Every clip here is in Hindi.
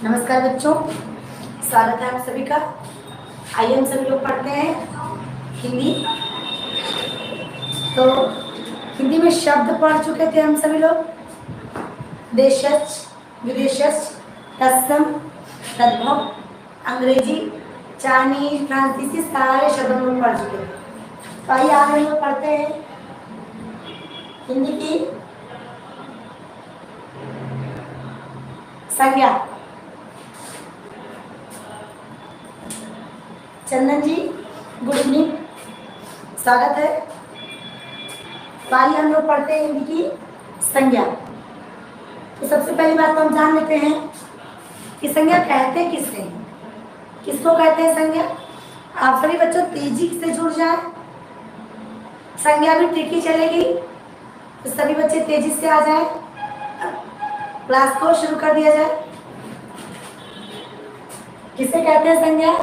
नमस्कार बच्चों, स्वागत है आप सभी का। आइए हम सभी लोग पढ़ते हैं हिंदी। तो हिंदी में शब्द पढ़ चुके थे हम सभी लोग। देशज, विदेशज, तत्सम, तद्भव, अंग्रेजी, चाइनीज, फ्रांसीसी सारे शब्द हम लोग पढ़ चुके थे। तो आइए आगे हम लोग पढ़ते हैं हिंदी की संज्ञा। चंदन जी, गुड इवनिंग, स्वागत है। तो आइए हम लोग पढ़ते हैं हिंदी की संज्ञा। तो सबसे पहली बात तो हम जान लेते हैं कि संज्ञा कहते किससे हैं, किसको कहते हैं संज्ञा। आप सभी बच्चों तेजी से जुड़ जाए, संज्ञा भी ट्रिकी चलेगी, तो सभी बच्चे तेजी से आ जाए, क्लास को शुरू कर दिया जाए। किसे कहते हैं संज्ञा?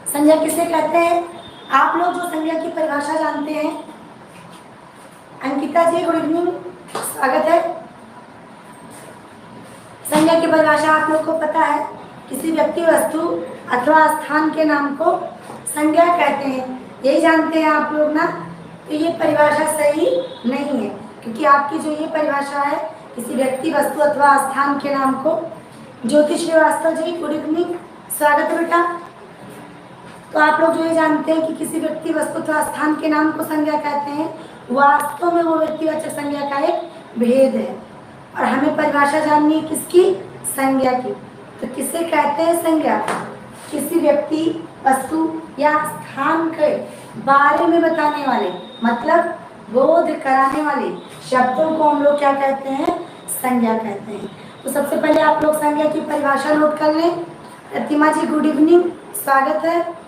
संज्ञा किसे कहते हैं? आप लोग जो संज्ञा की परिभाषा जानते हैं। अंकिता जी, गुड इवनिंग, स्वागत है। संज्ञा की परिभाषा आप लोग को पता है, किसी व्यक्ति, वस्तु अथवा स्थान के नाम को संज्ञा कहते हैं। यही जानते हैं आप लोग ना। तो ये परिभाषा सही नहीं है, क्योंकि आपकी जो ये परिभाषा है किसी व्यक्ति, वस्तु अथवा स्थान के नाम को। ज्योतिष श्रीवास्तव जी, गुड इवनिंग, स्वागत है बेटा। तो आप लोग जो ये जानते हैं कि किसी व्यक्ति, वस्तु अथवा स्थान के नाम को संज्ञा कहते हैं, वास्तव में वो व्यक्तिवाचक संज्ञा का एक भेद है। और हमें परिभाषा जाननी है किसकी? संज्ञा की। तो किसे कहते हैं संज्ञा? किसी व्यक्ति, वस्तु या स्थान के बारे में बताने वाले, मतलब बोध कराने वाले शब्दों को हम लोग क्या कहते हैं? संज्ञा कहते हैं। तो सबसे पहले आप लोग संज्ञा की परिभाषा नोट कर लें। प्रतिमा जी, गुड इवनिंग, स्वागत है।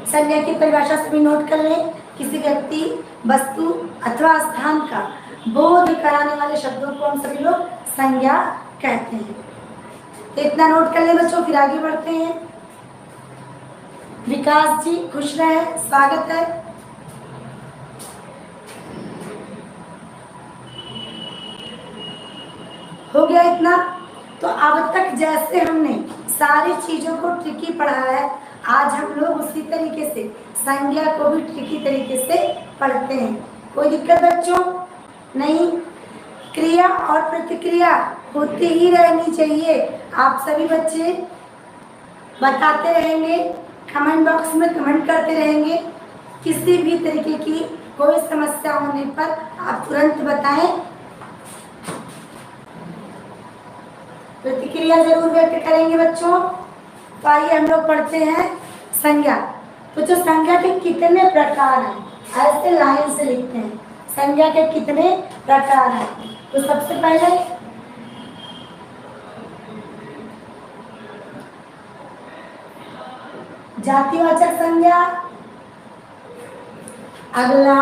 संज्ञा की परिभाषा सभी नोट कर लें। किसी व्यक्ति, वस्तु अथवा स्थान का बोध कराने वाले शब्दों को हम सभी लोग संज्ञा कहते हैं। तो इतना नोट कर लें बच्चों, फिर आगे बढ़ते हैं। विकास जी, खुश रहे, स्वागत है। हो गया इतना? तो अब तक जैसे हमने सारी चीजों को ट्रिकी पढ़ा है, आज हम लोग उसी तरीके से संज्ञा को भी ट्रिकी तरीके से पढ़ते हैं। कोई दिक्कत बच्चों? नहीं। क्रिया और प्रतिक्रिया होती ही रहनी चाहिए। आप सभी बच्चे बताते रहेंगे, कमेंट बॉक्स में कमेंट करते रहेंगे। किसी भी तरीके की कोई समस्या होने पर आप तुरंत बताएं, प्रतिक्रिया जरूर व्यक्त करेंगे बच्चों। तो आइए हम लोग पढ़ते हैं संज्ञा। तो जो संज्ञा के कितने प्रकार हैं, ऐसे लाइन से लिखते हैं। संज्ञा के कितने प्रकार हैं? तो सबसे पहले जातिवाचक संज्ञा, अगला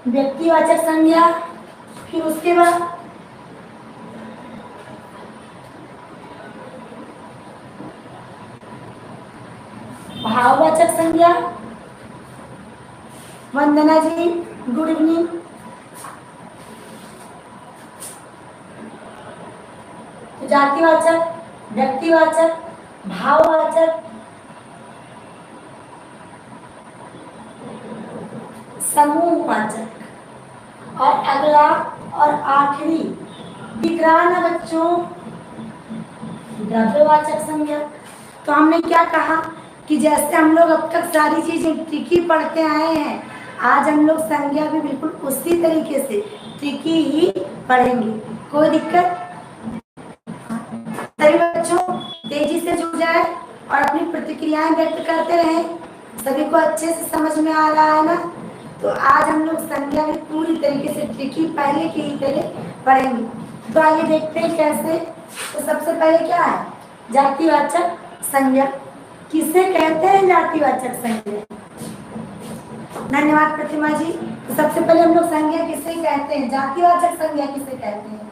व्यक्तिवाचक संज्ञा, फिर उसके बाद भाववाचक संज्ञा। वंदना जी गुड इवनिंग। जातिवाचक, व्यक्तिवाचक, भाववाचक, समूहवाचक और अगला और आखिरी दिख रहा ना बच्चों, द्रव्यवाचक संज्ञा। तो हमने क्या कहा कि जैसे हम लोग अब तक सारी चीजें ट्रिकी पढ़ते आए हैं, आज हम लोग संज्ञा भी बिल्कुल उसी तरीके से ट्रिकी ही पढ़ेंगे। कोई दिक्कत? सभी बच्चों तेजी से जुड़ जाए और अपनी प्रतिक्रियाएं व्यक्त करते रहें। सभी को अच्छे से समझ में आ रहा है ना? तो आज हम लोग संज्ञा भी पूरी तरीके से ट्रिकी पहले की ही तरह पढ़ेंगे। तो आइए देखते हैं कैसे। तो सबसे पहले क्या है? जातिवाचक संज्ञा। किसे कहते हैं जातिवाचक संज्ञा? धन्यवाद प्रतिमा जी। तो सबसे पहले हम लोग संज्ञा किसे कहते हैं, जातिवाचक संज्ञा किसे कहते हैं?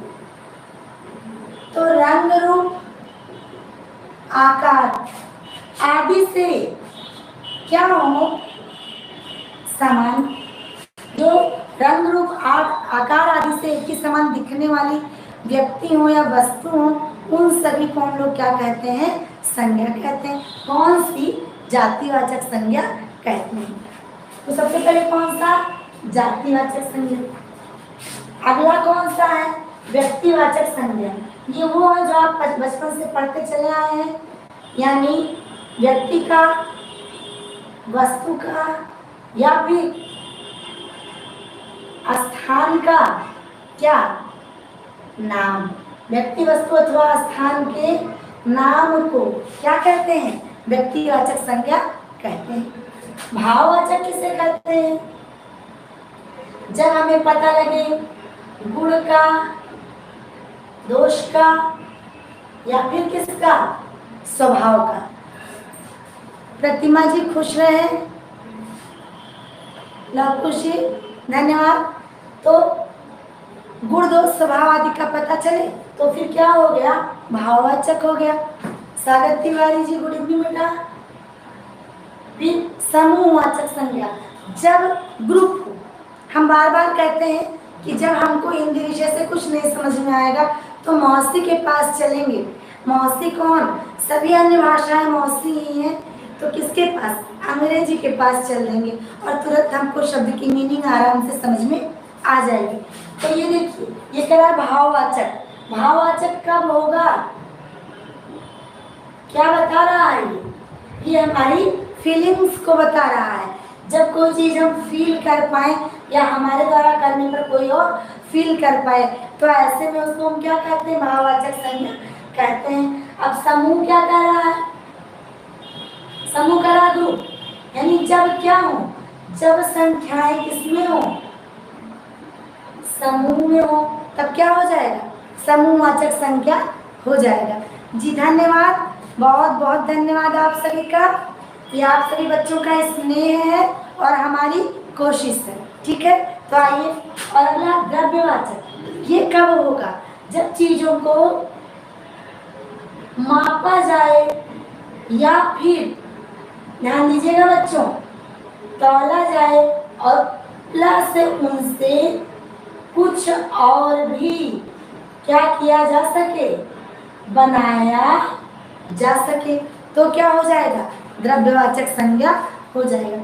तो रंग, रूप, आकार आदि से क्या हो? समान। जो रंग, रूप, आकार आदि से एक ही समान दिखने वाली व्यक्ति हो या वस्तु हो, उन सभी को हम लोग क्या कहते हैं? संज्ञा कहते हैं। कौन सी? जातिवाचक संज्ञा कहते हैं। तो सबसे पहले कौन सा? जातिवाचक संज्ञा। अगला कौन सा है? व्यक्तिवाचक संज्ञा। ये वो है जो आप बचपन से पढ़ते चले आए हैं, यानी व्यक्ति का, वस्तु का या फिर स्थान का क्या नाम। व्यक्ति, वस्तु अथवा स्थान के नाम को क्या कहते हैं? व्यक्तिवाचक संज्ञा कहते हैं। भाववाचक किसे कहते हैं? जब हमें पता लगे गुण का, दोष का या फिर किसका? स्वभाव का। प्रतिमा जी खुश रहे, लवकुशी धन्यवाद। तो गुण, दोष, स्वभाव आदि का पता चले तो फिर क्या हो गया? भाववाचक हो गया। स्वागत तिवारी जी गुड इवनिंग बेटा। फिर समूहवाचक संज्ञा। जब ग्रुप, हम बार बार कहते हैं कि जब हमको हिंदी विषय से कुछ नहीं समझ में आएगा तो मौसी के पास चलेंगे। मौसी कौन? सभी अन्य भाषाएं मौसी ही हैं, तो किसके पास? अंग्रेजी के पास चल देंगे और तुरंत हमको शब्द की मीनिंग आराम से समझ में आ जाएगी। तो ये देखिए, ये कह रहा है भाववाचक। भाववाचक कब होगा? क्या बता रहा है ये हमारी फीलिंग्स को बता रहा है। जब कोई चीज हम फील कर पाए या हमारे द्वारा करने पर कोई और फील कर पाए, तो ऐसे में उसको हम क्या कहते हैं? भाववाचक संज्ञा कहते हैं। अब समूह क्या कर रहा है? समूह का ग्रुप, यानी जब क्या हो? जब संख्याएं किसमें हो? समूह में हो, तब क्या हो जाएगा? समूहवाचक संज्ञा हो जाएगा। जी धन्यवाद, बहुत बहुत धन्यवाद आप सभी का। ये आप सभी बच्चों का स्नेह है और हमारी कोशिश है, ठीक है। तो आइए, और अगला द्रव्यवाचक। ये कब होगा? जब चीजों को मापा जाए या फिर ध्यान दीजिएगा बच्चों, तौला जाए और प्लस उनसे कुछ और भी क्या किया जा सके? बनाया जा सके, तो क्या हो जाएगा? द्रव्यवाचक संज्ञा हो जाएगा।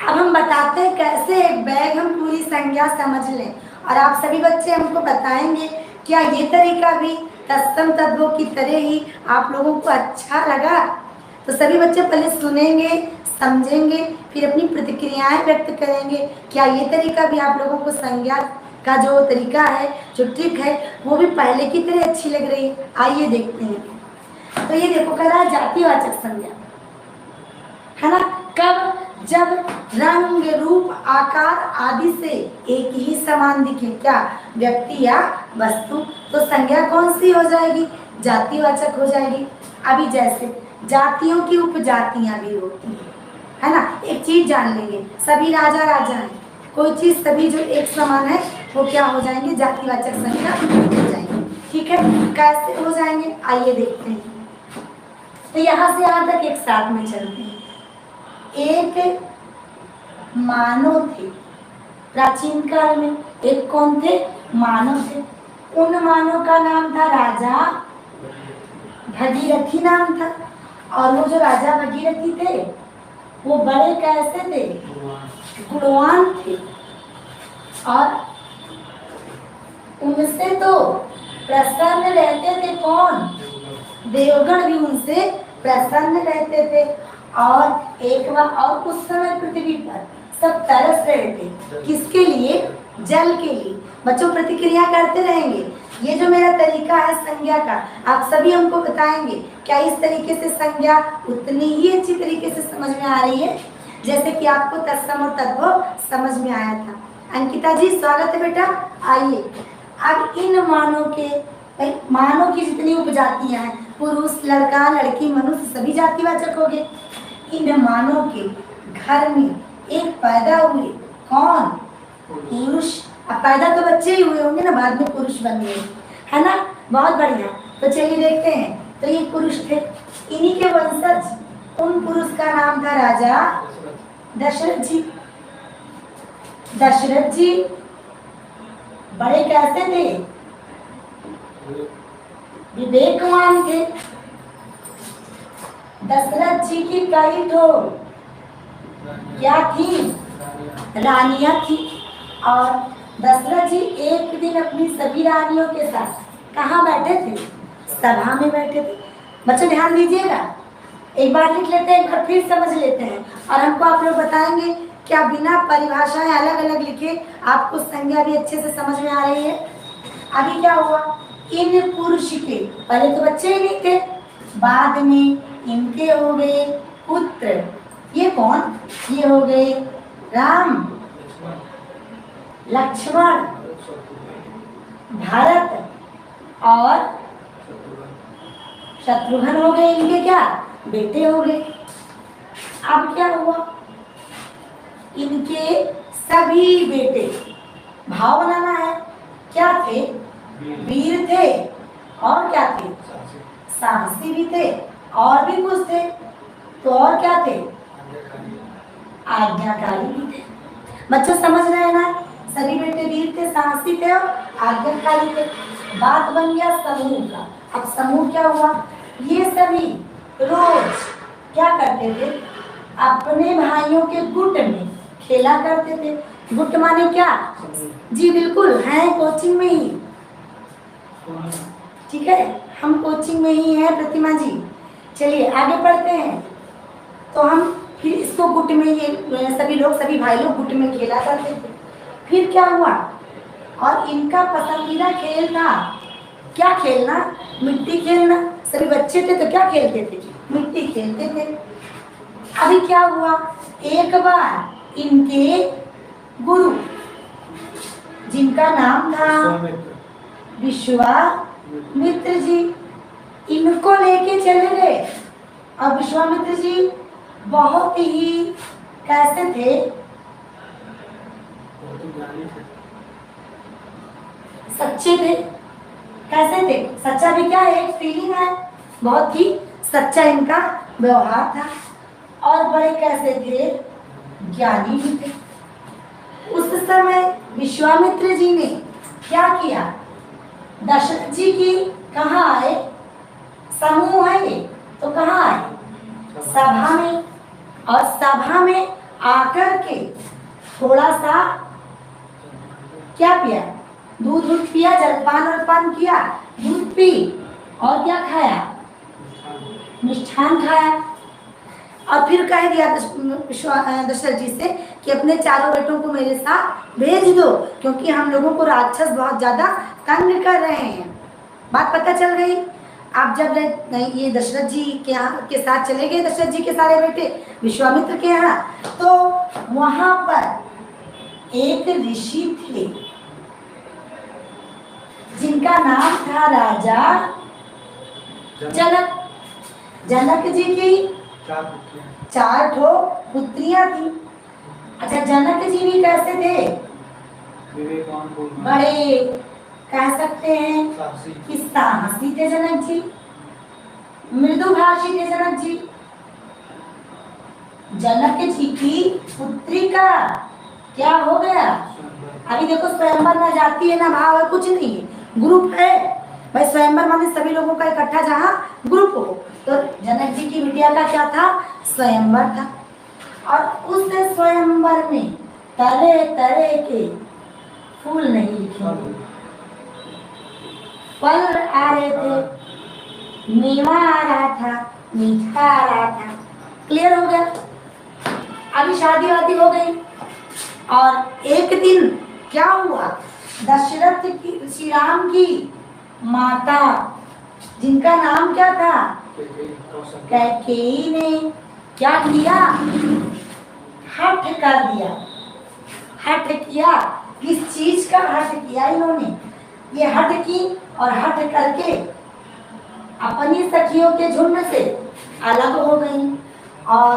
अब हम बताते हैं कैसे एक बैग हम पूरी संज्ञा समझ लें, और आप सभी बच्चे हमको बताएंगे क्या ये तरीका भी तत्सम तद्भव की तरह ही आप लोगों को अच्छा लगा। तो सभी बच्चे पहले सुनेंगे, समझेंगे, फिर अपनी प्रतिक्रियाएं व्यक्त करेंगे। क्या ये तरीका भी आप लोगों को संज्ञा का जो तरीका है, जो ट्रिक है, वो भी पहले की तरह अच्छी लग रही है? आइए देखते हैं। तो ये देखो, कह रहा है जातिवाचक संज्ञा। है ना। कब? जब रंग रूप आकार आदि से एक ही समान दिखे, क्या? व्यक्ति या वस्तु, तो संज्ञा कौन सी हो जाएगी? जातिवाचक हो जाएगी। अभी जैसे जातियों की उपजातियां भी होती हैं, है ना। एक चीज जान लेंगे, सभी राजा राजा हैं, कोई चीज सभी जो एक समान है वो क्या हो जाएंगे? जातिवाचक संज्ञा हो जाएंगे। ठीक है, कैसे हो जाएंगे आइए देखते हैं। तो यहाँ से यहाँ तक एक साथ में चलते हैं। एक मानव थे प्राचीन काल में, एक कौन थे? मानव थे। उन मानव का नाम था राजा भगीरथी नाम था। और वो जो राजा भगीरथी थे वो बड़े कैसे थे? गुणवान थे। और उनसे तो प्रसन्न रहते थे कौन? देवगण भी उनसे प्रसन्न रहते थे। और एक बार और उस समय पृथ्वी पर सब तरस रहे थे, किसके लिए? जल के लिए। बच्चों प्रतिक्रिया करते रहेंगे। ये जो मेरा तरीका है संज्ञा का, आप सभी हमको बताएंगे क्या इस तरीके से संज्ञा उतनी ही अच्छी तरीके से समझ में आ रही है जैसे कि आपको तत्सम और तद्भव समझ में आया था। अंकिता जी स्वागत है बेटा, आइए। अब इन मानव की जितनी उपजातियां हैं, पुरुष, लड़का, लड़की, मनुष्य, सभी जातिवाचक हो गए। इन मानव के घर में एक पैदा हुए, कौन? पुरुष। अब पैदा तो बच्चे ही हुए होंगे ना, बाद में पुरुष बन गए, है ना। बहुत बढ़िया। तो चलिए देखते हैं। तो ये पुरुष थे, इन्हीं के वंशज उन पुरुष का नाम था राजा दशरथ जी। दशरथ जी बड़े कैसे थे? विवेकवान थे। दशरथ जी की कई तो क्या थी? रानियां थी। और दशरथ जी एक दिन अपनी सभी रानियों के साथ कहाँ बैठे थे? सभा में बैठे थे। बच्चों ध्यान दीजिएगा, एक बार लिख लेते हैं, एक बार फिर समझ लेते हैं और हमको आप लोग बताएंगे क्या बिना परिभाषाएं अलग अलग लिखे आपको संज्ञा भी अच्छे से समझ में आ रही है। अभी क्या हुआ? इन पुरुष के पहले तो बच्चे ही नहीं थे, बाद में इनके हो गए पुत्र। ये कौन? ये हो गए राम, लक्ष्मण, भरत और शत्रुघ्न हो गए। इनके क्या बेटे हो गए। अब क्या हुआ? इनके सभी बेटे, भाव बनाना है, क्या थे? वीर थे। और क्या थे? साहसी भी थे। और भी कुछ थे। तो और क्या थे? आज्ञाकारी भी थे। बच्चों समझ रहे हैं ना? सभी बेटे वीर थे, साहसी थे और आज्ञाकारी थे। बात बन गया समूह का। अब समूह क्या हुआ? ये सभी रोज क्या करते थे? अपने भाइयों के गुट में खेला करते थे। गुट माने क्या? जी बिल्कुल, है कोचिंग में ही। ठीक है, हम कोचिंग में ही है प्रतिमा जी। चलिए आगे पढ़ते हैं। तो हम फिर इसको गुट में, ये सभी लोग, सभी भाई लोग गुट में खेला करते थे। फिर क्या हुआ? और इनका पसंदीदा खेल था क्या? खेलना, मिट्टी खेलना। सभी बच्चे थे तो क्या खेलते थे? मिट्टी खेलते थे। अभी क्या हुआ? एक बार इनके गुरु, जिनका नाम था विश्वामित्र जी, इनको लेके चले गए। और विश्वामित्र जी बहुत ही कैसे थे? सच्चे थे। कैसे थे? सच्चा भी क्या है? एक फीलिंग है, बहुत ही सच्चा इनका व्यवहार था। और बड़े कैसे थे? ज्ञानी भी थे। उस समय विश्वामित्र जी ने क्या किया? दशरथ जी की कहाँ आए? समूह है ये, तो कहाँ आए? सभा में। और सभा में आकर के थोड़ा सा क्या पिया? दूध पिया, जलपान और पान किया, दूध पी और क्या खाया? मिष्ठान खाया। और फिर कह दिया दशरथ जी से कि अपने चारों बेटों को मेरे साथ भेज दो, क्योंकि हम लोगों को राक्षस बहुत ज्यादा तंग कर रहे हैं। बात पता चल गई। आप जब ये दशरथ जी के यहाँ के साथ चले गए, दशरथ जी के सारे बेटे विश्वामित्र के यहाँ, तो वहां पर एक ऋषि थे जिनका नाम था राजा जनक। जनक जी की 4 ठो पुत्रियां थी। अच्छा, जनक जी भी कैसे थे? बड़े, कह सकते हैं कि साहसी थे जनक जी, मृदुभाषी थे जनक जी। जनक जी की पुत्री का क्या हो गया? अभी देखो, स्वयंवर ना जाती है ना भाव है, कुछ नहीं है, ग्रुप है भाई। स्वयंवर माने सभी लोगों का इकट्ठा जहाँ ग्रुप हो। तो जनक जी की बिटिया का क्या था? स्वयंवर था। और उस स्वयंवर में तरह तरह के फूल नहीं लिखे, फल आ रहे थे, मेवा आ रहा था, मीठा आ रहा था। क्लियर हो गया? अभी शादी वादी हो गई और एक दिन क्या हुआ? दशरथ की, श्री राम की माता, जिनका नाम क्या था? कैकेयी ने क्या किया? हठ कर दिया। हठ किया। किस चीज का हठ किया इन्होंने? ये हठ की और हठ करके अपनी सखियों के झुंड से अलग हो गई। और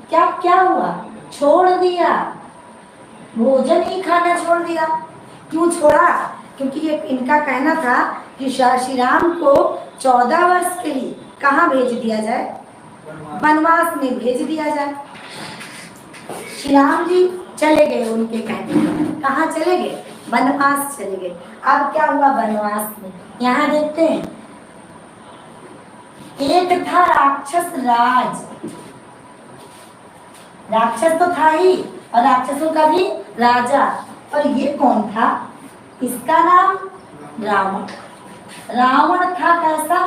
क्या क्या हुआ? छोड़ दिया, भोजन ही खाना छोड़ दिया। क्यों छोड़ा? क्योंकि ये इनका कहना था कि श्री राम को 14 वर्ष के लिए कहाँ भेज दिया जाए? वनवास में भेज दिया जाए। श्री राम जी चले गए उनके कहने पर। कहाँ चले गए? वनवास चले गए। अब क्या हुआ वनवास में? यहाँ देखते हैं, एक था राक्षस राज। राक्षस तो था ही और राक्षसों का भी राजा। और ये कौन था? इसका नाम रावण। रावण था कैसा?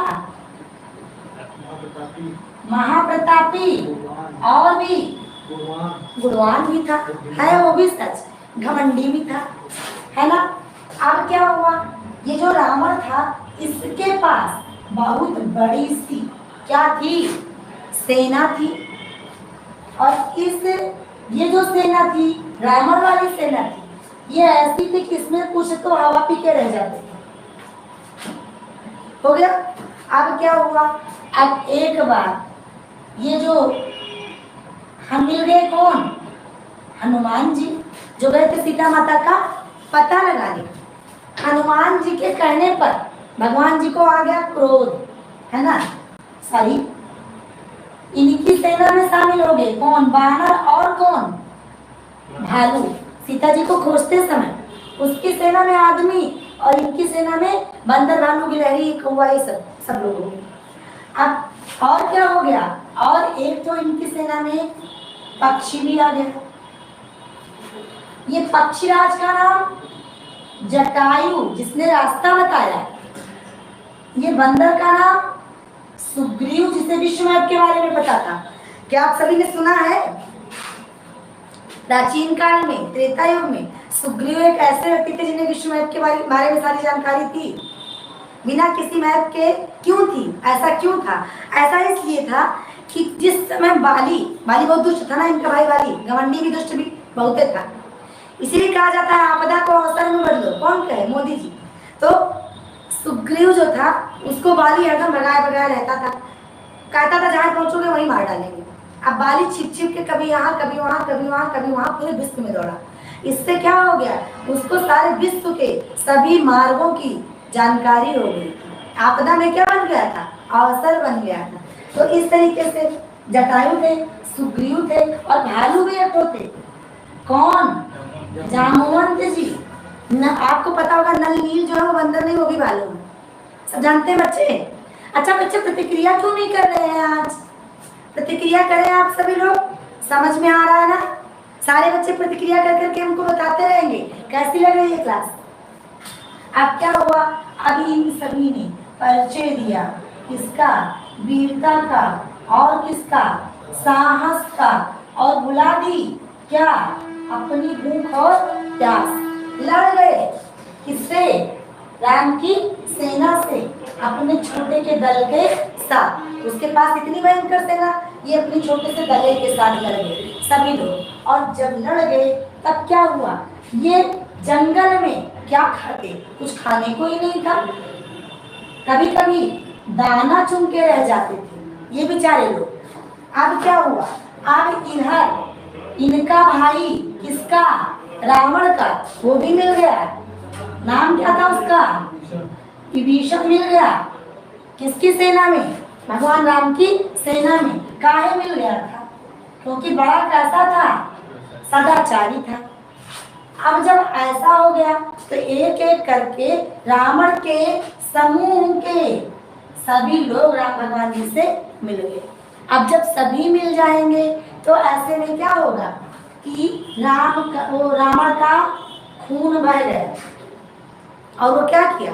महाप्रतापी और भी गुणवान भी था, है वो भी सच, घमंडी भी था, है ना। अब क्या हुआ? ये जो रावण था, इसके पास बहुत बड़ी सी क्या थी? सेना थी। और ये जो सेना थी, रावण वाली सेना थी, ये ऐसी थी कि इसमें कुछ तो हवा पी के रह जाते थे। हो गया? अब क्या हुआ? अब एक बार ये जो हम मिल गए, कौन? हनुमान जी, जो गए थे सीता माता का पता लगाने। हनुमान जी के कहने पर भगवान जी को आ गया क्रोध, है ना। सॉरी, इनकी सेना में शामिल हो गए कौन? बानर और कौन? भालू। सीता जी को खोजते समय उसकी सेना में आदमी और इनकी सेना में बंदर, भालू, गिलहरी, कौवा, ये सब लोग हो गए। अब और क्या हो गया? और एक तो इनकी सेना में पक्षी भी आ गया। ये पक्षीराज का नाम जटायु, जिसने रास्ता बताया। ये बंदर का नाम सुग्रीव, जिसे विश्वनाथ के बारे में पता था। क्या आप सभी ने सुना है? प्राचीन काल में, त्रेता युग में, सुग्रीव एक ऐसे व्यक्ति थे जिन्हें विश्वनाथ के बारे में सारी जानकारी थी, बिना किसी मैप के। क्यों थी? ऐसा क्यों था? ऐसा इसलिए था कि जिस समय बाली बहुत दुष्ट था ना, इनका भाई बाली, घमंडी भी, दुष्ट भी बहुत था। इसीलिए कहा जाता है आपदा को अवसर में बदलो। कौन कहे? मोदी जी। तो सुग्रीव जो था, उसको बाली एकदम भगाए रहता था, कहता था जहाँ पहुंचोगे वहीं मार डालेंगे। अब बाली छिप छिप के कभी यहाँ कभी वहाँ कभी वहाँ कभी वहाँ पूरे विश्व में दौड़ा। इससे क्या हो गया? उसको सारे विश्व के सभी मार्गों की जानकारी हो गई। आपदा में क्या बन गया था? अवसर बन गया था। तो इस तरीके से जटायु थे, सुग्रीव थे और भालू भी एक थे। कौन? जामवंत जी। आपको पता होगा, नल नील जो है वो बंदर नहीं, वो भी भालू है। सब जानते हैं बच्चे? अच्छा बच्चे, प्रतिक्रिया क्यों नहीं कर रहे हैं आज? प्रतिक्रिया करें आप सभी लोग। समझ में आ रहा है ना? सारे बच्चे प्रतिक्रिया कर करके हमको बताते रहेंगे कैसी लग रही है क्लास। अब क्या हुआ? अभी इन सभी ने परिचय दिया, किसका? वीरता का और किसका? साहस का। और बुला दी क्या? अपनी भूख और प्यास। लड़ गए किससे? राम की सेना से। अपने छोटे के दल के साथ। उसके पास इतनी भयंकर सेना, ये अपने छोटे से दल के साथ लड़ गए सभी लोग। और जब लड़ गए तब क्या हुआ, ये जंगल में क्या खाते, कुछ खाने को ही नहीं था। कभी कभी दाना चुन के रह जाते थे ये बेचारे लोग। अब क्या हुआ, अब इधर इनका भाई किसका, रावण का, वो भी मिल गया। नाम क्या था उसका, विभीषण मिल गया। किसकी सेना में, भगवान राम की सेना में। काहे मिल गया था, क्योंकि बड़ा कैसा था, सदाचारी था। अब जब ऐसा हो गया तो एक एक करके रावण के समूह के सभी लोग राम भगवान जी से मिल गए। अब जब सभी मिल जाएंगे तो ऐसे में क्या होगा कि रावण का खून बह गया और वो क्या किया,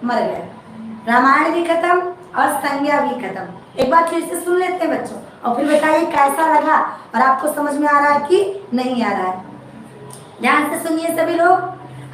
मर गया। रामायण भी खत्म और संज्ञा भी खत्म। एक बार फिर से सुन लेते हैं बच्चों, और फिर बताइए कैसा लगा और आपको समझ में आ रहा है कि नहीं आ रहा है। ध्यान से सुनिए सभी लोग,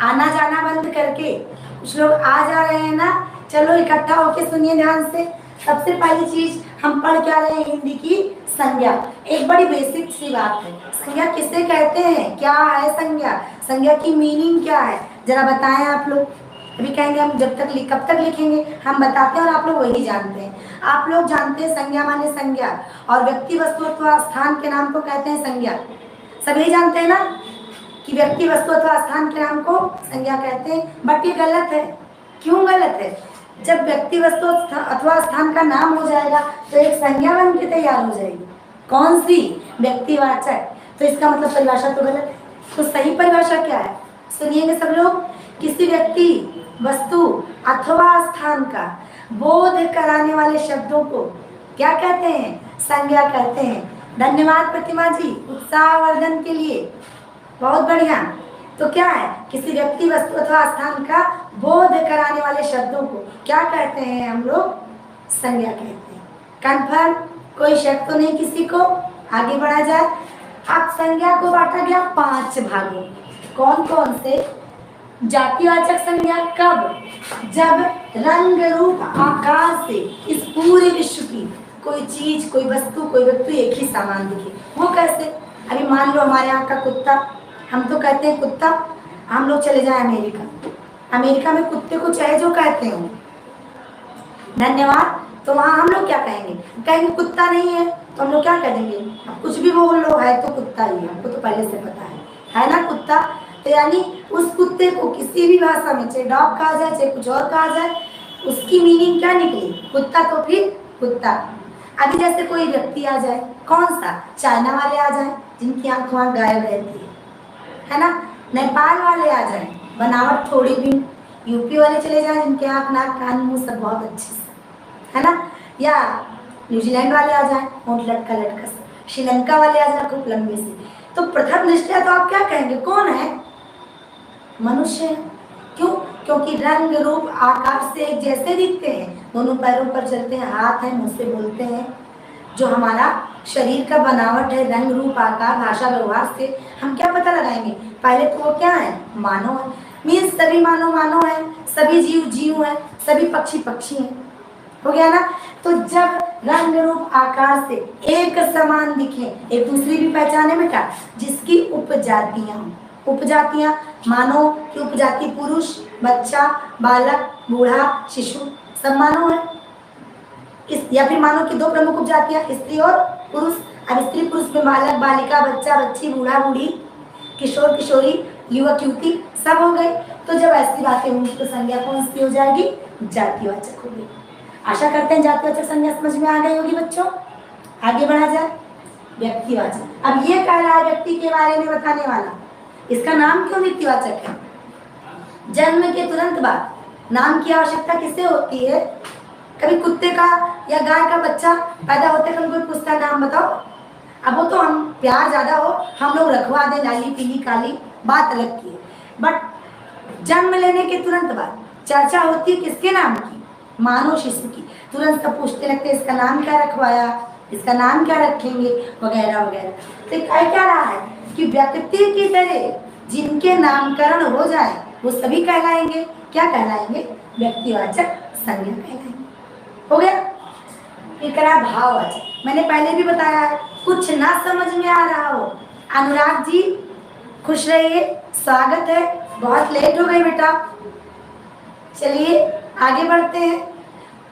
आना जाना बंद करके। कुछ लोग आ जा रहे हैं ना, चलो इकट्ठा होके सुनिए ध्यान से। सबसे पहली चीज हम पढ़ क्या रहे हैं, हिंदी की संज्ञा। एक बड़ी बेसिक सी बात है, संज्ञा किसे कहते हैं, क्या है संज्ञा, संज्ञा की मीनिंग क्या है, जरा बताएं आप लोग। अभी कहेंगे हम जब तक कब तक लिखेंगे, हम बताते हैं और आप लोग वही जानते हैं। आप लोग जानते हैं संज्ञा माने संज्ञा, और व्यक्ति वस्तु अथवा स्थान के नाम को कहते हैं संज्ञा। सभी जानते हैं ना कि व्यक्ति वस्तु अथवा स्थान के नाम को संज्ञा कहते हैं। बट ये गलत है। क्यों गलत है, जब व्यक्ति वस्तु अथवा स्थान का नाम हो जाएगा तो एक संज्ञा बन के तैयार हो जाएगी। कौन सी, व्यक्तिवाचक। तो इसका मतलब परिभाषा तो गलत है। तो सही परिभाषा क्या है, सुनिएंगे सब लोग। किसी व्यक्ति वस्तु अथवा स्थान का बोध कराने वाले शब्दों को क्या कहते हैं, संज्ञा कहते हैं। धन्यवाद प्रतिमा जी उत्साहवर्धन के लिए, बहुत बढ़िया। तो क्या है, किसी व्यक्ति वस्तु अथवा स्थान का बोध कराने वाले शब्दों को क्या कहते हैं हम लोग, संज्ञा कहते हैं। कन्फर्म, कोई शक तो नहीं किसी को, आगे बढ़ा जाए। अब संज्ञा को बांटा गया 5 भागों। कौन कौन से, जातिवाचक संज्ञा कब, जब रंग रूप आकार से इस पूरे विश्व की कोई चीज, कोई वस्तु, कोई व्यक्ति एक ही समान दिखे। वो कैसे, अभी मान लो हमारे यहाँ का कुत्ता, हम तो कहते हैं कुत्ता। हम लोग चले जाए अमेरिका, अमेरिका में कुत्ते को चाहे जो कहते हो, धन्यवाद, तो वहाँ हम लोग क्या कहेंगे, कहेंगे कुत्ता नहीं है, तो हम लोग क्या कह देंगे, अब कुछ भी बोल लो, है तो कुत्ता ही है, हमको तो पहले से पता है ना कुत्ता। तो यानी उस कुत्ते को किसी भी भाषा में, चाहे डॉग कहा जाए चाहे कुछ और कहा जाए, उसकी मीनिंग क्या निकली, कुत्ता तो फिर कुत्ता। अभी जैसे कोई व्यक्ति आ जाए, कौन सा, चाइना वाले आ जाए जिनकी आँख वहाँ गायब रहती है ना, नेपाल वाले आ जाए, बनावट थोड़ी भी, यूपी वाले चले जाए जिनके आँख नाक कान मुँह सब बहुत अच्छे से, है ना, या न्यूजीलैंड वाले आ जाए, होंठ लटका लटका से, श्रीलंका वाले आ जाए खूब लंबे से। तो प्रथम दृष्टया तो आप क्या कहेंगे, कौन है, मनुष्य है। क्यों, क्योंकि रंग रूप आकार से एक जैसे दिखते हैं, दोनों पैरों पर चलते हैं, हाथ है, मुंह से बोलते हैं। जो हमारा शरीर का बनावट है, रंग रूप आकार, भाषा व्यवहार से हम क्या पता लगाएंगे, पहले तो वो क्या है, मानव है। मीन्स सभी मानव मानव है, सभी जीव जीव है, सभी पक्षी पक्षी हैं, हो गया ना। तो जब रंग रूप आकार से एक समान दिखे, एक दूसरी भी पहचाने बेटा, जिसकी उपजातियां, उपजातियां मानव की उपजाति पुरुष, बच्चा, बालक, बूढ़ा, शिशु, सब मानव है। इस या फिर मानव की 2 प्रमुख उपजातियां, स्त्री और पुरुष। अब स्त्री पुरुष में बालक, बालिका, बच्चा, बच्ची, बूढ़ा, बूढ़ी, किशोर, किशोरी, युवक, युवती सब हो गए। तो जब ऐसी बातें होंगी तो संज्ञा कौन सी हो जाएगी, जातिवाचक होगी। आशा करते हैं जातिवाचक संज्ञा समझ में आ गई होगी बच्चों। आगे बढ़ा जाए, व्यक्तिवाचक। अब ये कह रहा है व्यक्ति के बारे में बताने वाला, इसका नाम क्यों व्यक्तिवाचक है, जन्म के तुरंत बाद नाम की आवश्यकता किसे होती है। कभी कुत्ते का या गाय का बच्चा पैदा होते हैं, कोई पूछता है नाम बताओ, अब वो तो हम प्यार ज्यादा हो हम लोग रखवा दें, लाली पीली काली, बात अलग की है। बट जन्म लेने के तुरंत बाद चर्चा होती है किसके नाम की, मानव शिशु की। तुरंत सब पूछते लगते हैं इसका नाम क्या रखवाया, इसका नाम क्या रखेंगे, वगैरह वगैरह। तो कह क्या रहा है कि व्यक्ति की तरह जिनके नामकरण हो जाए वो सभी कहलाएंगे, क्या कहलाएंगे, व्यक्तिवाचक संज्ञा कहलाएंगे। हो गया। फिर करा भाववाचक। मैंने पहले भी बताया है, कुछ ना समझ में आ रहा हो, अनुराग जी खुश रहिए, स्वागत है। बहुत लेट हो गई बेटा, चलिए आगे बढ़ते हैं।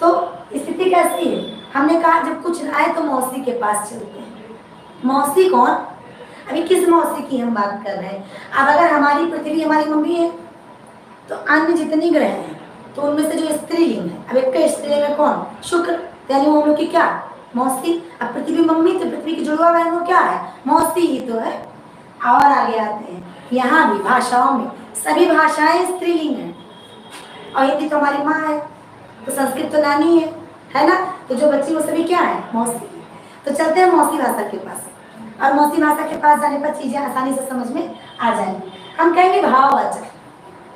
तो स्थिति कैसी है? हमने कहा जब कुछ आए तो मौसी के पास चलते हैं। मौसी कौन? अभी किस मौसी की हम बात कर रहे हैं? अब अगर हमारी पृथ्वी हमारी मम्मी है तो अन्य जितनी ग्रह हैं तो उनमें से जो स्त्रीलिंग है, अब एक का स्त्रीलिंग है कौन? शुक्र, यानी वो हम लोग की क्या? मौसी। अब पृथ्वी मम्मी तो पृथ्वी की जुड़वा बहन वो क्या है? मौसी ही तो है। और आगे आते हैं, यहाँ भी भाषाओं में सभी भाषाएं स्त्रीलिंग है, और हिंदी तो हमारी माँ है, तो संस्कृत तो नानी है ना? तो जो बच्ची वो सभी क्या है? मौसी। तो चलते हैं मौसी भाषा के पास, और मौसी भाषा के पास जाने पर चीजें आसानी से समझ में आ जाएंगी। हम कहेंगे भाववाचक।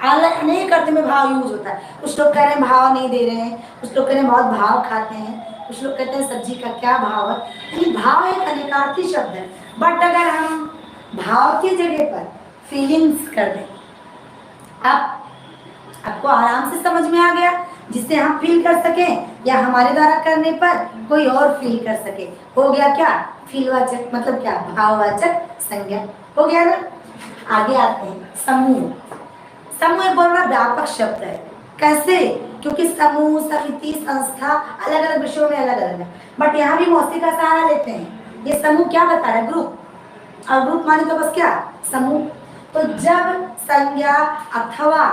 अनेक अर्थ में भाव यूज होता है। कुछ लोग कह रहे हैं भाव नहीं दे रहे हैं, कुछ लोग कह रहे हैं बहुत भाव खाते हैं, कुछ लोग कहते हैं सब्जी का क्या भाव है। यानी भाव एक अनेकार्थी शब्द है, बट अगर हम भाव की जगह पर फीलिंग्स कर दें, आपको आराम से समझ में आ गया, जिससे हम फील कर सकें या हमारे द्वारा करने पर कोई और फील कर सके। हो गया क्या? फीलवाचक मतलब क्या? भाववाचक संज्ञा। हो गया ना? आगे आते हैं समूह। समूह एक बहुत बड़ा व्यापक शब्द है। कैसे? क्योंकि समूह, समिति, संस्था अलग अलग विषयों में अलग अलग है, बट यहाँ भी मौसी का सहारा लेते हैं। ये समूह क्या बता रहा है? ग्रुप। और ग्रुप माने तो बस क्या? समूह। तो जब संज्ञा अथवा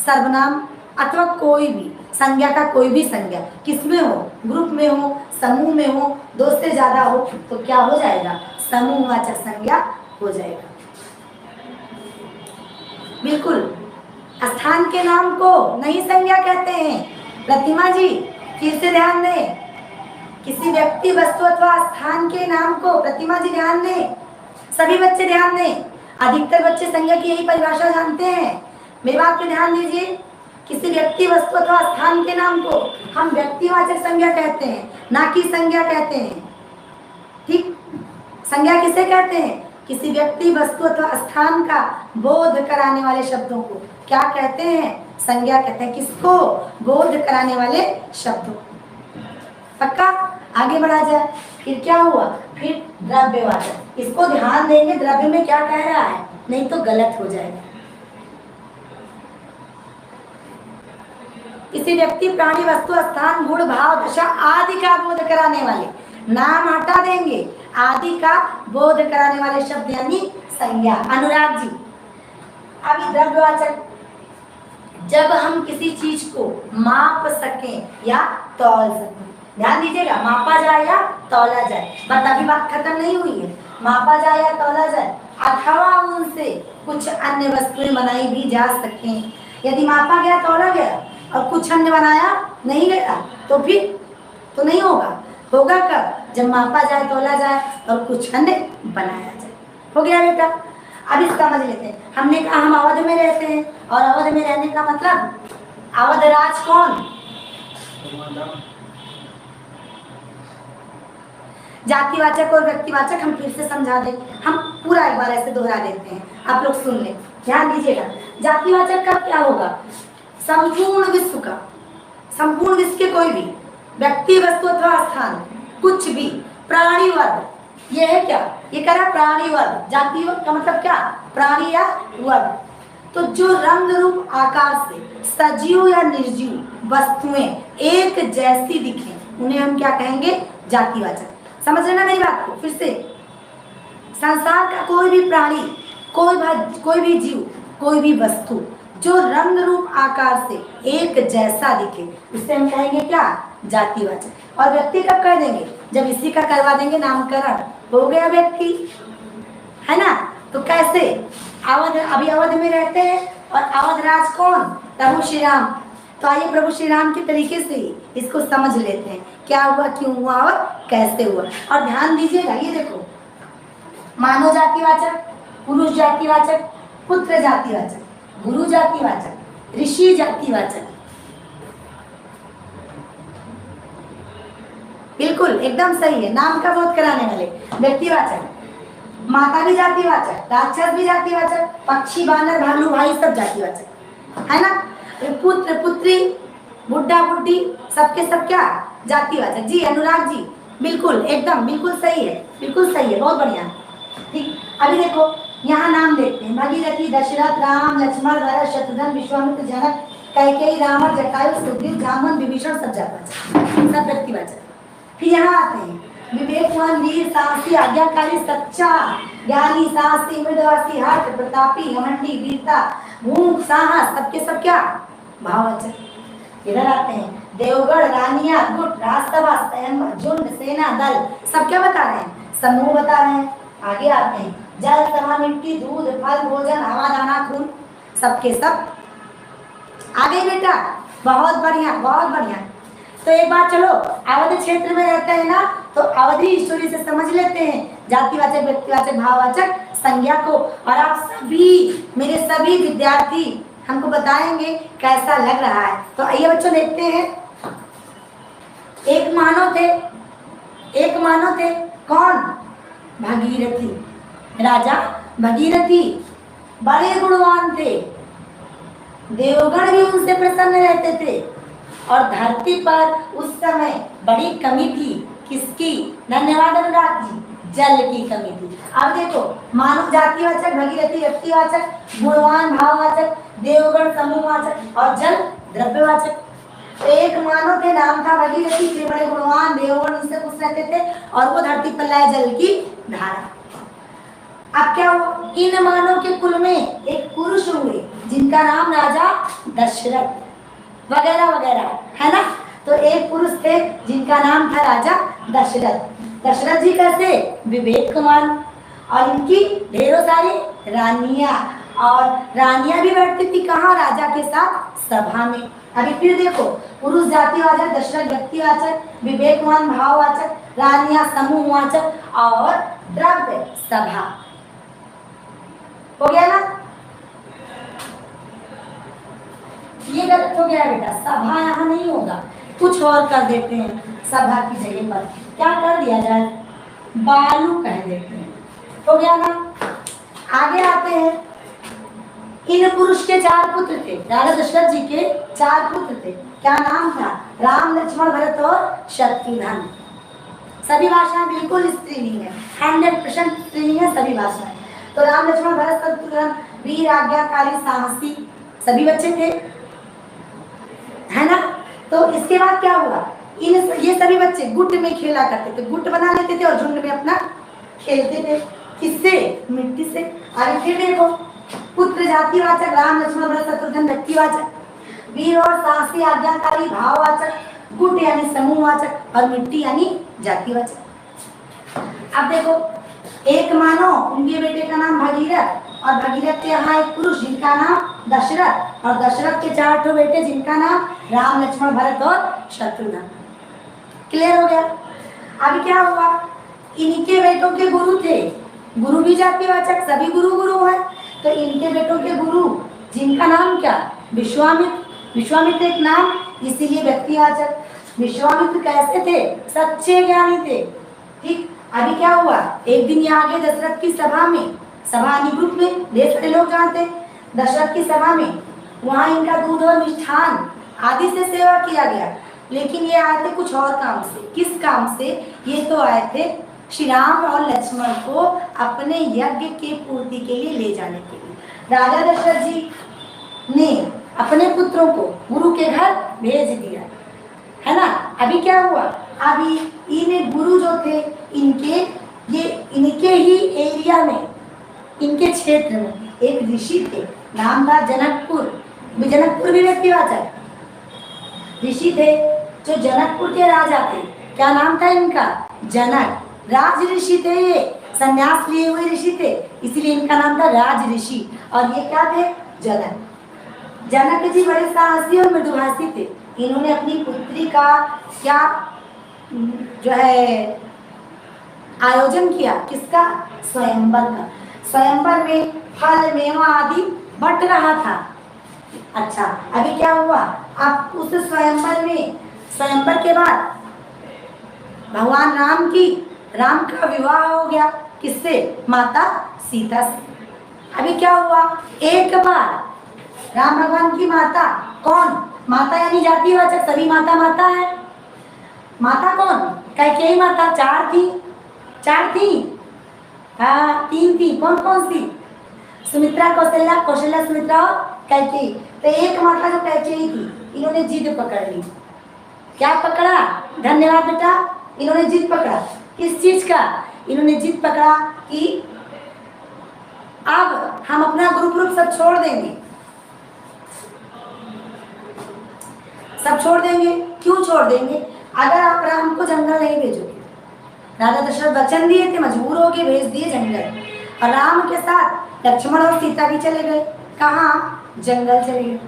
सर्वनाम अथवा कोई भी संज्ञा का कोई भी संज्ञा किसमें हो? ग्रुप में हो, समूह में हो, दो से ज्यादा हो, तो क्या हो जाएगा? समूहवाचक संज्ञा हो जाएगा। बिल्कुल। स्थान के नाम को नहीं संज्ञा कहते हैं। प्रतिमा जी फिर से ध्यान दें, किसी व्यक्ति, वस्तु अथवा स्थान के नाम को, प्रतिमा जी ध्यान दें, सभी बच्चे ध्यान दें, अधिकतर बच्चे संज्ञा की यही परिभाषा जानते हैं। मेरी बात पे ध्यान दीजिए। किसी व्यक्ति, वस्तु अथवा स्थान के नाम को हम व्यक्तिवाचक संज्ञा कहते हैं, ना कि संज्ञा कहते हैं। ठीक? संज्ञा किसे कहते हैं? किसी व्यक्ति, वस्तु अथवा स्थान का बोध कराने वाले शब्दों को क्या कहते हैं? संज्ञा कहते हैं। किसको? बोध कराने वाले शब्दों। पक्का? आगे बढ़ा जाए। फिर क्या हुआ? फिर द्रव्यवाचक। इसको ध्यान देंगे द्रव्य में क्या कह रहा है, नहीं तो गलत हो जाएगा। किसी व्यक्ति, प्राणी, वस्तु, स्थान, गुण, भाव, दशा आदि का बोध कराने वाले, नाम हटा देंगे, आदि का बोध कराने वाले शब्द यानी संज्ञा। अनुराग जी, अभी द्रव्यवाचक, जब हम किसी चीज को माप सकें या तौल सकें। ध्यान दीजिएगा, मापा जाए या तौला जाए, बट अभी बात खत्म नहीं हुई है। मापा जाए या तौला जाए, अथवा उनसे कुछ अन्य वस्तुएं बनाई भी जा सकें। यदि मापा गया, तौला गया और कुछ अन्य बनाया नहीं गया तो फिर तो नहीं होगा। होगा कब? जब मापा जाए, तौला जाए और कुछ अन्य बनाया जाए। हो गया बेटा? अब समझ लेते हैं। हमने कहा हम अवध में रहते हैं, और अवध में रहने का मतलब, अवध राज कौन? जातिवाचक और व्यक्तिवाचक हम फिर से समझा दें, हम पूरा एक बार ऐसे दोहरा देते हैं, आप लोग सुन लें, ध्यान दीजिएगा। जातिवाचक का क्या होगा? संपूर्ण विश्व का, संपूर्ण विश्व के कोई भी व्यक्ति, वस्तु अथवा स्थान, कुछ भी, प्राणी वर्ग, ये है क्या? ये कह रहा प्राणी वर्ग। जाति का मतलब क्या? प्राणी या वर्ग। तो जो रंग रूप आकार से सजीव या निर्जीव वस्तुएं एक जैसी दिखें, उन्हें हम क्या कहेंगे? जातिवाचक। समझ लेना मेरी बात को फिर से। संसार का कोई भी प्राणी, कोई भी जीव, कोई भी वस्तु जो रंग रूप आकार से एक जैसा दिखे, उसे हम कहेंगे क्या? जातिवाचक। और व्यक्ति कब कह देंगे? जब इसी का करवा देंगे नामकरण, हो गया व्यक्ति, है ना? तो कैसे? अवध, अभी अवध में रहते हैं, और अवध राज कौन? प्रभु श्री राम। तो आइए प्रभु श्री राम के तरीके से इसको समझ लेते हैं, क्या हुआ, क्यों हुआ और कैसे हुआ। और ध्यान दीजिएगा, ये देखो, मानव जातिवाचक, पुरुष जातिवाचक, पुत्र जातिवाचक, गुरु जातिवाचक, ऋषि जातिवाचक, बिल्कुल एकदम सही है। नाम का बोध कराने वाले व्यक्तिवाचक, माता भी जातिवाचक, राक्षस भी जातिवाचक, पक्षी, बानर, भालू, भाई सब जातिवाचक, है ना? पुत्र, पुत्री, बुड्ढा बुड्ढी सबके सब क्या जातिवाचक। जी अनुराग जी बिल्कुल एकदम बिल्कुल सही है, बिल्कुल सही है, बहुत बढ़िया। ठीक, अभी देखो यहाँ नाम देखते हैं, भागीरथी, दशरथ, राम, लक्ष्मण, भरत, शत्रुघ्न, विश्वामित्र, जनक, कैकेयी, रावण, जटायु, सुग्रीव, जामवंत, विभीषण, सब जातिवाचक, सब व्यक्तिवाचक। फिर यहाँ आते हैं विवेकवान, वीर, साहसी, आज्ञाकारी, सच्चा, ज्ञानी, साहसी, मृदवासी, हठ, प्रतापी, घमंडी, वीरता, भूख, साहस, सबके सब क्या भाववाचक। इधर आते हैं देवगढ़, रानिया, गुट, राजसभा, स्वयं, झुंड, सेना, दल, सब क्या बता रहे हैं, समूह बता रहे हैं। आगे आते हैं जल, सभा, मिट्टी, दूध, फल, भोजन, हवा, दाना, खून, सबके सब। आगे बेटा बहुत बढ़िया बहुत बढ़िया। तो एक बार चलो अवध क्षेत्र में रहते हैं ना, तो अवधि स्टोरी से समझ लेते हैं जातिवाचक, व्यक्तिवाचक, भाववाचक संज्ञा को। और आप सभी मेरे सभी विद्यार्थी हमको बताएंगे कैसा लग रहा है। तो आइए बच्चों देखते हैं। एक मानव थे कौन, भगीरथी, राजा भगीरथी बड़े गुणवान थे, देवगण भी उनसे प्रसन्न रहते थे। और धरती पर उस समय बड़ी कमी थी, किसकी, धन्यवाद अनुराग जी, जल की कमी थी। अब देखो मानव जातिवाचक, भगीरथी व्यक्तिवाचक, गुणवान भाववाचक, देवगण समूहवाचक और जल द्रव्यवाचक। तो एक मानव के नाम था भगीरथी, थे बड़े गुणवान, देवगण उनसे खुश रहते थे और वो धरती पर लाए जल की धारा। अब क्या हुआ, इन मानव के कुल में एक पुरुष हुए जिनका नाम राजा दशरथ वगैरह वगैरह है ना। तो एक पुरुष थे जिनका नाम था राजा दशरथ। दशरथ जी कैसे, विवेकवान, और इनकी ढेरों सारी रानियां, और रानियां भी बैठती थी कहाँ, राजा के साथ सभा में। अभी फिर देखो पुरुष जातिवाचक, दशरथ व्यक्तिवाचक, विवेकवान भाववाचक, रानियां समूहवाचक और द्रव्य सभा। हो गया ना, ये गलत हो गया बेटा, सभा यहाँ नहीं होगा, कुछ और कर देते हैं सभा की जगह पर। क्या कर दिया जाए, बालू कह देते हैं। हो गया ना। आगे आते हैं, इन पुरुष के 4 पुत्र थे, राजा दशरथ जी के 4 पुत्र थे। क्या नाम था, राम, लक्ष्मण, भरत और शत्रुघ्न। सभी भाषाएं बिल्कुल स्त्रीलिंग है, 100% स्त्रीलिंग है सभी भाषाएं। तो राम, लक्ष्मण, भरत, शत्रुघ्न, वीर, आज्ञाकारी, साहसी, सभी बच्चे थे, है ना। तो इसके बाद क्या हुआ, ये सभी बच्चे गुट में खेला करते थे, गुट बना लेते थे और झुंड में अपना खेलते थे। किससे, मिट्टी से। आगे फिर देखो, पुत्र जातिवाचक, राम, लक्ष्मण, भरत, शत्रुघ्न व्यक्तिवाचक, वीर और साहसी, आज्ञाकारी भाववाचक, गुट यानी समूहवाचक और मिट्टी यानी जातिवाचक। अब देखो एक मानव, उनके बेटे का नाम भगीरथ, और भगीरथ के यहाँ एक पुरुष जिनका नाम दशरथ, और दशरथ के 4 ठो बेटे जिनका नाम राम, लक्ष्मण, भरत और शत्रुघ्न। क्लियर हो गया। अभी क्या हुआ, इनके बेटों के गुरु थे, गुरु भी जातिवाचक, सभी गुरु गुरु हैं। तो इनके बेटों के गुरु जिनका नाम क्या, विश्वामित्र। विश्वामित्र एक नाम इसीलिए व्यक्तिवाचक। विश्वामित्र कैसे थे, सच्चे ज्ञानी थे। ठीक, अभी क्या हुआ, एक दिन यहाँ आगे दशरथ की सभा में, सभा ग्रुप में ढेर सारे लोग जानते हैं, दशरथ की सभा में, वहाँ इनका दूध और मिष्ठान आदि से सेवा किया गया। लेकिन ये आए थे कुछ और काम से। किस काम से, ये तो आए थे श्री राम और लक्ष्मण को अपने यज्ञ के पूर्ति के लिए ले जाने के लिए। राजा दशरथ जी ने अपने पुत्रों को गुरु के घर भेज दिया, है ना। अभी क्या हुआ, अभी इन गुरु जो थे इनके ही एरिया में, इनके क्षेत्र में एक ऋषि थे, नाम था जनकपुर। जनकपुर भी व्यक्तिवाचक, ऋषि थे जो जनकपुर के राजा थे। क्या नाम था इनका, जनक। राज ऋषि थे, ये संन्यास लिए हुए ऋषि थे, इसीलिए इनका नाम था राज ऋषि। और ये क्या थे, जनक। जनक जी बड़े साहसी और मृदुभाषी थे। इन्होंने अपनी पुत्री का क्या जो है आयोजन किया, किसका, स्वयंवर का। स्वयंवर में फल मेवा आदि बट रहा था। अच्छा, अभी क्या हुआ, अब उस स्वयंवर में, स्वयंवर के बाद भगवान राम का विवाह हो गया, किससे, माता सीता से। अभी क्या हुआ, एक बार राम भगवान की माता कौन? माता यानी जातिवाचक, सभी माता माता है। माता कौन? कैकेयी माता। चार थी, चार थी, हाँ 3 थी। कौन कौन सी? सुमित्रा, कौशल्या, कौशल्या सुमित्रा और कैकेयी। तो एक माता जो कैकेयी थी, इन्होंने जिद पकड़ ली। क्या पकड़ा? धन्यवाद बेटा। इन्होंने जिद पकड़ा किस चीज का? इन्होंने जिद पकड़ा कि अब हम अपना ग्रुप सब छोड़ देंगे, सब छोड़ देंगे। क्यों छोड़ देंगे? अगर आप राम को जंगल नहीं भेजोगे। राजा दशरथ वचन दिए थे, मजबूर हो गए, भेज दिए जंगल। और राम के साथ लक्ष्मण और सीता भी चले गए। कहाँ? जंगल चले गए।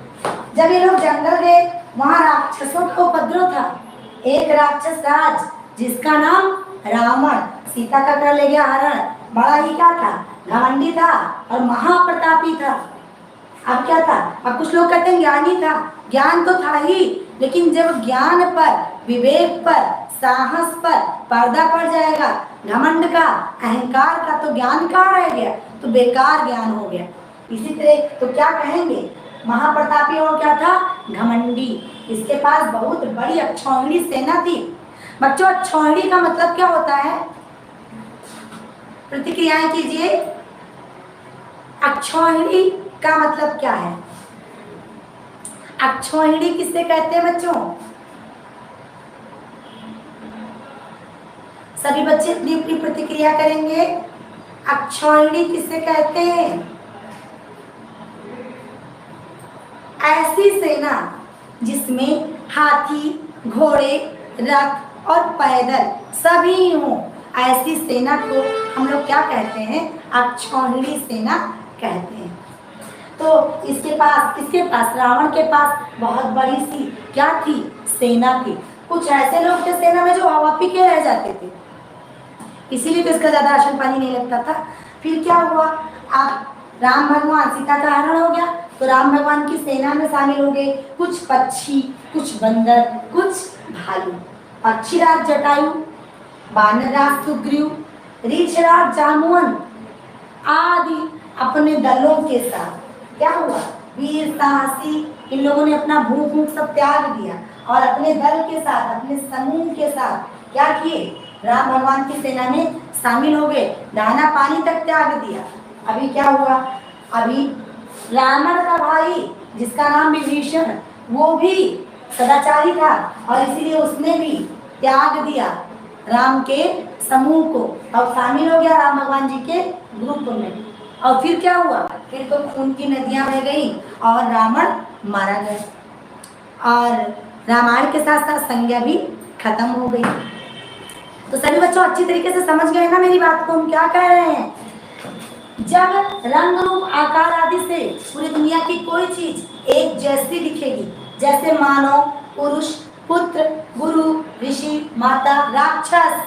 जब ये लोग जंगल गए, वहां राक्षसों को उपद्रव था। एक राक्षस राज जिसका नाम रावण, सीता का कर ले गया हरण। बड़ा ही क्या था? घमंडी था और महाप्रतापी था। अब क्या था? अब कुछ लोग कहते हैं ज्ञानी था। ज्ञान तो था ही, लेकिन जब ज्ञान पर, विवेक पर, साहस पर पर्दा पड़ जाएगा, घमंड का, अहंकार का, तो ज्ञान कहाँ रह गया? तो बेकार ज्ञान हो गया। इसी तरह तो क्या कहेंगे? महाप्रतापी और क्या था? घमंडी। इसके पास बहुत बड़ी अक्षौहिणी सेना थी। बच्चों, अक्षौहिणी का मतलब क्या होता है? प्रतिक्रियाएं कीजिए। अक्षौहिणी का मतलब क्या है? अक्षौहिणी किससे कहते हैं बच्चों? सभी बच्चे अपनी अपनी प्रतिक्रिया करेंगे। अक्षौहिणी किससे कहते हैं? ऐसी सेना जिसमें हाथी, घोड़े, रथ और पैदल सभी हों, ऐसी सेना को हम लोग क्या कहते हैं? अक्षौहिणी सेना कहते हैं। तो इसके पास रावण के पास बहुत बड़ी सी क्या थी? सेना थी। कुछ ऐसे लोग थे सेना में जो हवा पी के रह जाते थे, इसीलिए तो इसका ज्यादा राशन पानी नहीं लगता था। फिर क्या हुआ? अब राम भगवान, सीता का हरण हो गया, तो राम भगवान की सेना में शामिल हो गए कुछ पक्षी, कुछ बंदर, कुछ भालू। पक्षीराज जटायु, वानरराज सुग्रीव, रीछराज जामवंत आदि अपने दलों के साथ क्या हुआ? वीर साहसी इन लोगों ने अपना भूख भूख सब त्याग दिया और अपने दल के साथ, अपने समूह के साथ क्या किए? राम भगवान की सेना में शामिल हो गए। दाना पानी तक त्याग दिया। अभी क्या हुआ? अभी रावण का भाई जिसका नाम विभीषण, वो भी सदाचारी था और इसीलिए उसने भी त्याग दिया राम के समूह को और शामिल हो गया राम भगवान जी के ग्रुप में। और फिर क्या हुआ? फिर तो खून की नदियां बह गई और रावण मारा गया और रामायण के साथ साथ संज्ञा भी खत्म हो गई। तो सभी बच्चों अच्छी तरीके से समझ गए ना मेरी बात को? हम क्या कह रहे हैं? जब रंग रूप आकार आदि से पूरी दुनिया की कोई चीज एक जैसी दिखेगी, जैसे मानव, पुरुष, पुत्र, गुरु, ऋषि, माता, राक्षस,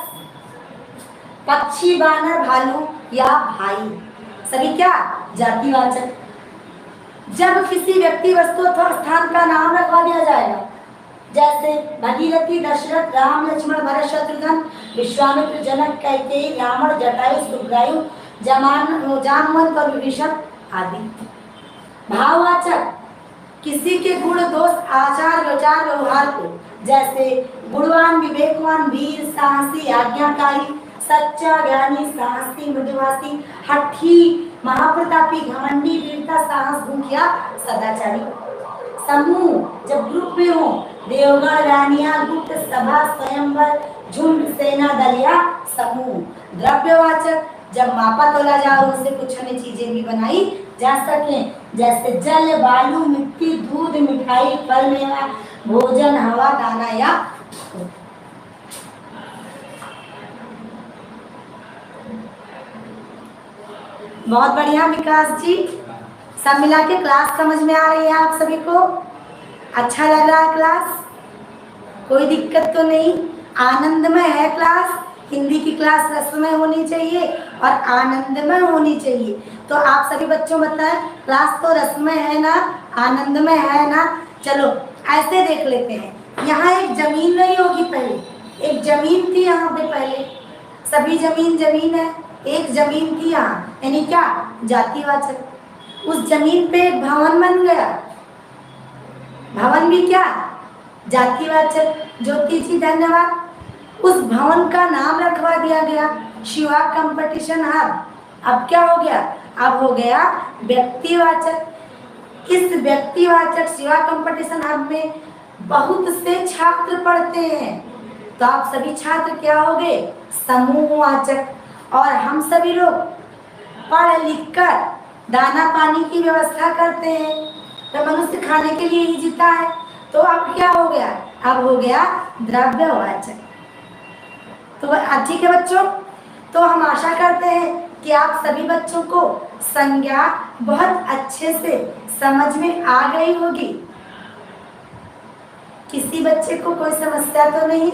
पक्षी, बानर, भालू या भाई, सभी क्या? जातिवाचक। जब किसी व्यक्ति, वस्तु अथवा स्थान का नाम रखवा दिया जाएगा, जैसे भगीरथी, दशरथ, राम, लक्ष्मण, भरत, शत्रुघ्न, विश्वामित्र, जनक, कैकेयी, रावण, जटायु, सुग्रीव, जामवंत और विभीषण आदि। भाववाचक किसी के गुण, दोष, आचार, विचार, व्यवहार को, जैसे गुणवान, विवेकवान, वीर, साहसी, आज्ञाकारी, सच्चा, ज्ञानी, साहसी, मृदुभाषी, हठी, महाप्रतापी, घमंडी, वीरता, साहस, भूखिया, सदाचारी। समूह जब ग्रुप में हो, देवगण, रानियां, गुप्त सभा, स्वयंवर, झुंड, सेना, दल या समूह। द्रव्यवाचक जब मापा तोला जाओ, उनसे कुछ हमें चीजें भी बनाई जा सके, जैसे जल, बालू, मिट्टी, दूध, मिठाई, फल, मेवा, भोजन, हवा, दाना या बहुत बढ़िया विकास जी, सब मिला के क्लास समझ में आ रही है आप सभी को? अच्छा लग रहा है क्लास? कोई दिक्कत तो नहीं? आनंदमय है क्लास? हिंदी की क्लास रसमय होनी चाहिए और आनंदमय होनी चाहिए। तो आप सभी बच्चों बताएं, क्लास तो रसमय है ना, आनंदमय है ना? चलो ऐसे देख लेते हैं। यहाँ एक जमीन नहीं होगी, पहले एक जमीन थी यहाँ पे, पहले सभी जमीन जमीन है, एक जमीन थी यहाँ, यानी क्या? जातिवाचक। उस जमीन पे एक भवन बन गया, भवन भी क्या, जातिवाचक। ज्योति जी धन्यवाद। उस भवन का नाम रखवा दिया गया शिवा कंपटीशन हब। अब क्या हो गया, अब हो गया व्यक्तिवाचक। इस व्यक्तिवाचक शिवा कंपटीशन हब में बहुत से छात्र पढ़ते हैं, तो आप सभी छात्र क्या हो गए, समूहवाचक। और हम सभी लोग पढ़ लिख कर दाना पानी की व्यवस्था करते हैं, तो मनुष्य खाने के लिए ही जीता है, तो अब क्या हो गया, अब हो गया द्रव्यवाचक। तो ठीक है बच्चों, तो हम आशा करते हैं कि आप सभी बच्चों को संज्ञा बहुत अच्छे से समझ में आ गई होगी। किसी बच्चे को कोई समस्या तो नहीं?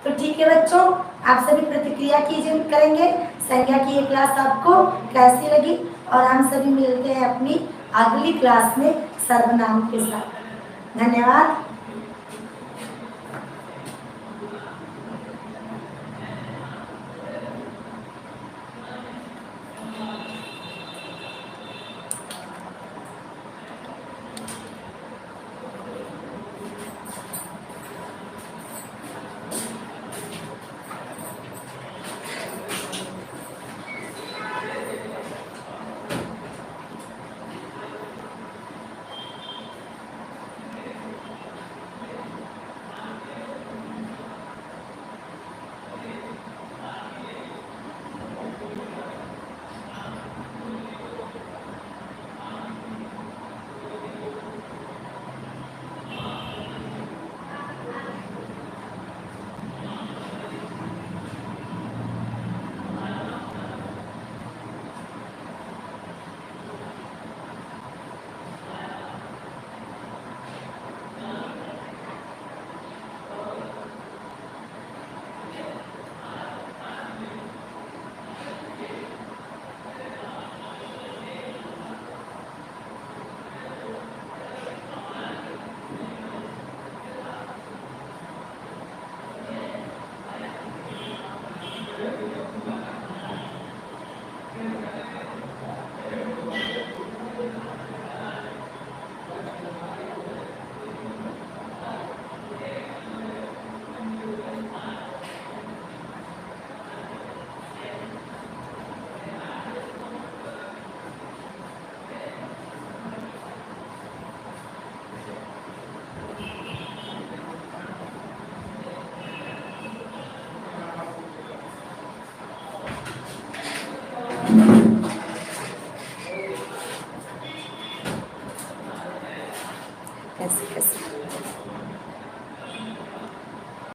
तो ठीक है बच्चों, आप सभी प्रतिक्रिया कीजिए, करेंगे संज्ञा की ये क्लास आपको कैसी लगी, और हम सभी मिलते हैं अपनी अगली क्लास में सर्वनाम के साथ। धन्यवाद। कैसे कैसे